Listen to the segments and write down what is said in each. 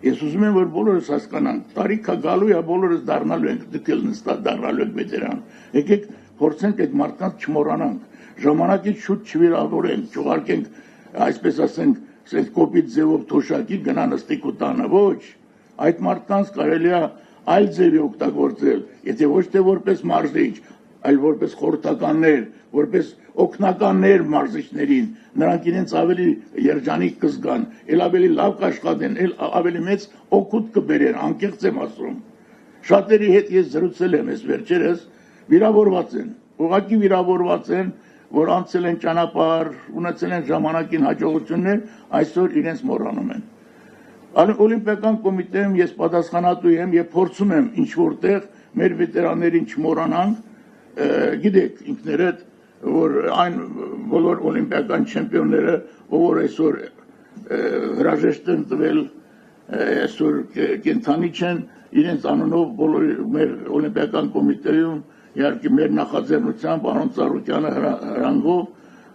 Ես ուզում եմ որ բոլորս հասկանանք, տարիքա գալու է, բոլորս դառնալու ենք դքել նստած դառնալու ենք վետերան։ Եկեք փորձենք այդ մարդկանց չմոռանանք, ժամանակից շուտ չվիրավորենք, չուղարկենք, այսպես ասենք, այս կոպիտ ձևով թոշակի գնա նստիկ ու տանը, ոչ, այդ մարդկանց կարելի է այլ ձևի օգտագործել, եթե ոչ թե որպես մարզիչ, այլ որպես խորհրդականներ, որպես օգնականներ մարզիչներին, նրանք իրենց ավելի երջանիկ կզգան, ել ավելի լավ կաշխատեն, ել ավելի մեծ օգուտ կբերեն, անկեղծ եմ ասում։ Շատերի հետ ես զրուցել եմ այս վերջերս, վիրավորված են, ուղղակի վիրավորված են, որ անցել են ճանապարհ, ունեցել են ժամանակին հաջողություններ, այսօր իրենց մոռանում են։ Օլիմպիական կոմիտեում ես պատասխանատու եմ եւ փորձում եմ ինչ որտեղ մեր վետերաններին չմոռանանք, գիտեք ինքներդ, որ այն բոլոր օլիմպիական չեմպիոնները, որ այսօր հրաժեշտ են տվել, այսօր կենթանի չեն, իրենց անունով բոլոր մեր օլիմպիական կոմիտեում, իհարկե մեր նախաձեռնությամբ պարոն Ծառուկյանը հրանգով,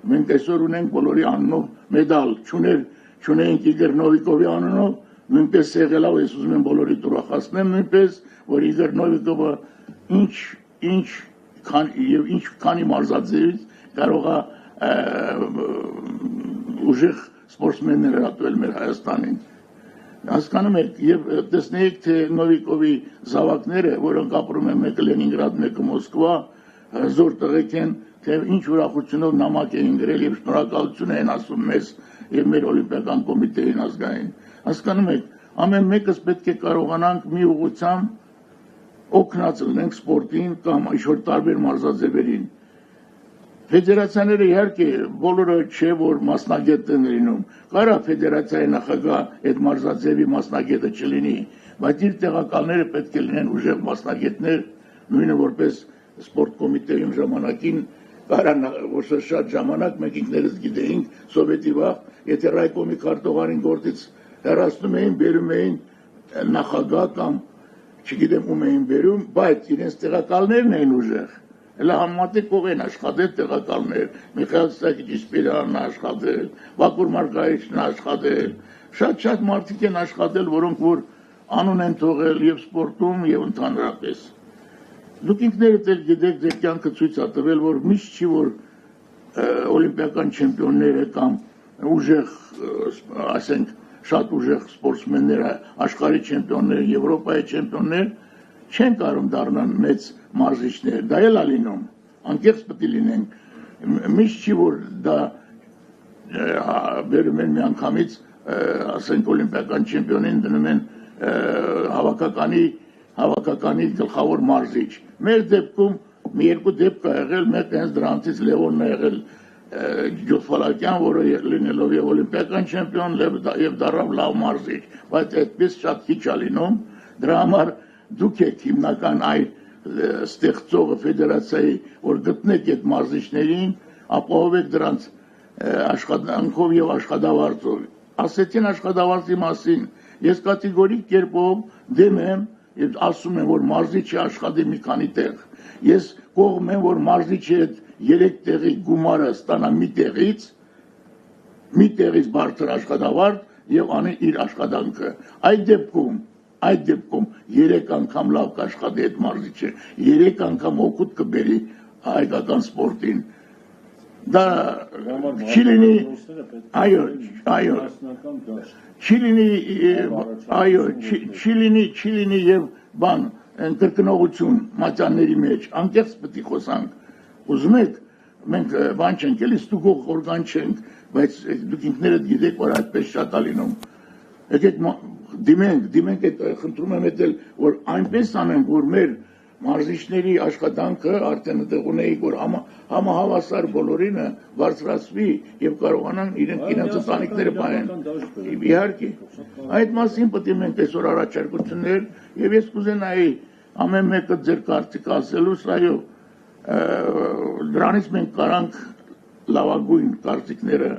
մենք այսօր ունենք բոլորի անունով մեդալ, չունենք Իգոր Նովիկովի անունով, նույնպես եղել է, ես ուզում եմ բոլորի ուրախացնեմ նույնպես, որ Իգոր Նովիկովը ինչ քանի մարզաձևից կարող է ուժեղ սպորտսմեններ հրատվել մեր Հայաստանին։ Հասկանում եք, եւ տեսնեիք, թե Նովիկովի զավակները, որոնք ապրում են մեկը Լենինգրադ, մեկը Մոսկվա, զոր տղեկ են, թե ինչ ուրախությունով նամակ էին գրել եւ շնորհակալություն են ասում մեզ եւ մեր օլիմպիական կոմիտեին ազգային։ Հասկանում եք, ամեն մեկս պետք է կարողանանք մի ուղղությամբ օգնած լինենք սպորտին կամ ինչ-որ տարբեր մարզաձևերին։ Ֆեդերացիաները իհարկե բոլորը չէ, որ մասնագետ են լինում։ Կարա ֆեդերացիայի նախագահ այդ մարզաձևի մասնագետը չլինի, բայց իր տեղակալները պետք է լինեն ուժեղ մասնագետներ, նույնը որպես սպորտ կոմիտեում ժամանակին կարա որ շատ ժամանակ մենք ինքներս գիտեինք սովետի վաղ, եթե ռայկոմի քարտուղարին գործից հեռացնում էին, բերում էին նախագահ կամ չգիտեմ ում էին բերում, բայց իրենց տեղակալներն էին ուժեղ։ Հələ համատեղ են աշխատել տեղակալներ, Միխայել Սահակյան աշխատել, Բակուր Մարգարիչն աշխատել, շատ մարդիկ են աշխատել, որոնք որ անուն են թողել եւ սպորտում եւ ընդհանրապես։ Դուք ինքներդ էլ գիտեք, ձեր կյանքը ցույց է տվել, որ միշտ չի որ օլիմպիական չեմպիոնները կամ ուժեղ, ասենք, շատ ուժեղ սպորտսմենները, աշխարհի չեմպիոններ, Եվրոպայի չեմպիոններ չեն կարող դառնալ մեծ մարզիչներ, դա էլ է լինում, անկեղծ պետք է լինենք, միշտ չի որ դա բերում են միանգամից, ասենք օլիմպիական չեմպիոնին դնում են հավաքականի գլխավոր մարզիչ։ Մեր դեպքում մի երկու դեպք է եղել, մեկ հենց դրանցից Լևոնն է եղել Ջոֆալակյան, որը լինելով եւ օլիմպիական չեմպիոն եւ դառավ լավ մարզիչ, բայց այդպես շատ քիչ է լինում, դրա համար դուք եք հիմնական այ ստեղծողը ֆեդերացիայի, որ գտնեք այդ մարզիչներին, ապահովեք դրանց աշխատանքով եւ աշխատավարձով։ Ասեցին աշխատավարձի մասին, ես կատեգորիկ կերպով դեմ եմ եւ ասում եմ, որ մարզիչը աշխատի մի քանի տեղ։ Ես կողմ եմ, որ մարզիչը 3 տեղի գումարը ստանա մի տեղից բարձր աշխատավարձ եւ անի իր աշխատանքը։ Այդ դեպքում 3 անգամ լավ կաշխատի այդ մարզիչը, 3 անգամ օգուտ կբերի հայկական սպորտին։ Դա չի լինի եւ բան ընկրկնողություն մատյանների մեջ, անկեղծ պետք է խոսանք։ Ուզում եք, մենք բան չենք, էլի ստուգող օրգան չենք, բայց դուք ինքներդ գիտեք, որ այդպես շատ է լինում։ Եկեք դիմենք այդ խնդրում եմ էտել, որ այնպես անենք, որ մեր մարզիչների աշխատանքը արդեն այդեղ ունեիք, որ համահավասար բոլորինը բարձրացվի եւ կարողանան իրենց ընտանիքները պահեն։ Իհարկե, այդ մասին պետք է մենք այսօր առաջարկություններ եւ ես կուզենայի ամեն մեկը ձեր կարծիքը ասելուց, այո, դրանից մենք կարանք լավագույն կարծիքները,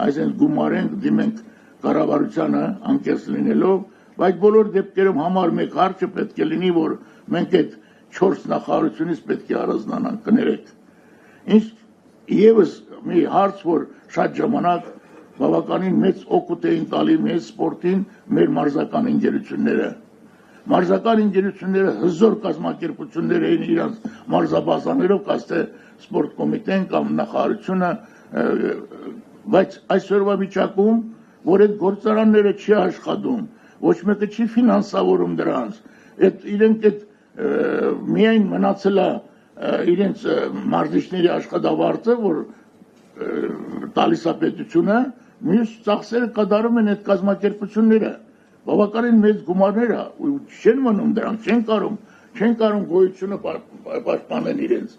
այսինքն գումարենք, դիմենք կառավարությանը անկեղծ լինելով, բայց բոլոր դեպքերում համար մեկ հարցը պետք է լինի, որ մենք այդ 4 նախարարությունից պետք է առանձնանանք, կներեք։ Ինչ եւս մի հարց, որ շատ ժամանակ բավականին մեծ օգուտ էին տալի մեր սպորտին, մեր մարզական ընկերությունները։ Մարզական ընկերությունները հզոր կազմակերպություններ էին իրենց մարզաբազաներով, կասթե սպորտ կոմիտեն կամ նախարարությունը, բայց այսօրվա վիճակում, որ այդ գործարանները չի աշխատում, ոչ մեկը չի ֆինանսավորում դրանց, իրենք միայն մնացել է իրենց մարզիչների աշխատավարձը, որ տալիս է պետությունը, մյուս ծախսերը կատարում են այդ կազմակերպությունները, բավականին մեծ գումարներ է, ու չեն մնում դրանք, չեն կարող գոյությունը պաշտպանել իրենց։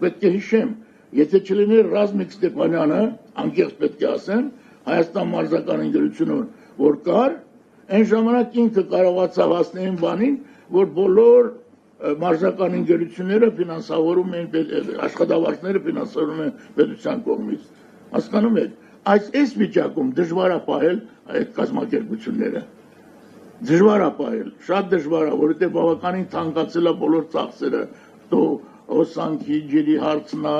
Պետք է հիշեմ, եթե չլիներ Ռազմիկ Ստեփանյանը, անկեղծ պետք է ասեմ, Հայաստան մարզական ընկերությունը որ կար, այն ժամանակ ինքը կարողացավ հասնել բանին, որ բոլոր մարզական ընկերությունները ֆինանսավորում են, աշխատավարձները ֆինանսավորում են պետության կողմից։ Հասկանում եք, այս վիճակում դժվար է պահել այդ կազմակերպությունները։ Դժվար է պահել, շատ դժվար է, որովհետև բավականին թանկացել է բոլոր ծախսերը, հոսանքի, ջրի հարցնա,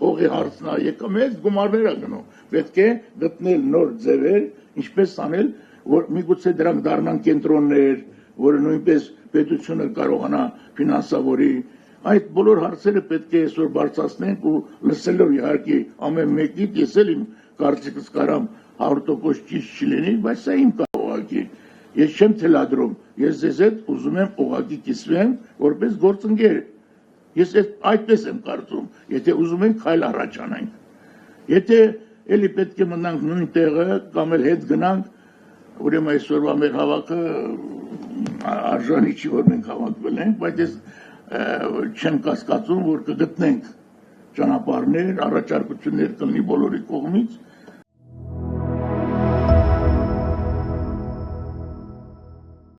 հողի հարցնա, եկա մեծ գումարներ է գնում։ Պետք է գտնել նոր ձևեր, ինչպես անել, որ միգուցե դրանք դառնան կենտրոններ, որը նույնպես պետությունը կարողանա ֆինանսավորի։ Այդ բոլոր հարցերը պետք է այսօր բարձրացնենք ու լսելով իհարկե ամեն մեկի, ես էլ իմ կարծիքս կարամ 100% ճիշտ չլինի, բայց սա իմ կարողակի։ Ես չեմ թելադրում, ես ձեզ հետ ուզում եմ ուղղակի կիսվեմ, որպես գործընկեր։ Ես այդպես եմ կարծում, եթե ուզում ենք քայլ առաջ անենք։ Եթե էլի պետք է մնանք նույն տեղը կամ էլ հետ գնանք, ուրեմն այսօրվա մեր հավաքը արժանի չի, որ մենք հավաքվել ենք, բայց ես չեմ կասկածում, որ կգտնենք ճանապարհներ, առաջարկություններ կլինի բոլորի կողմից,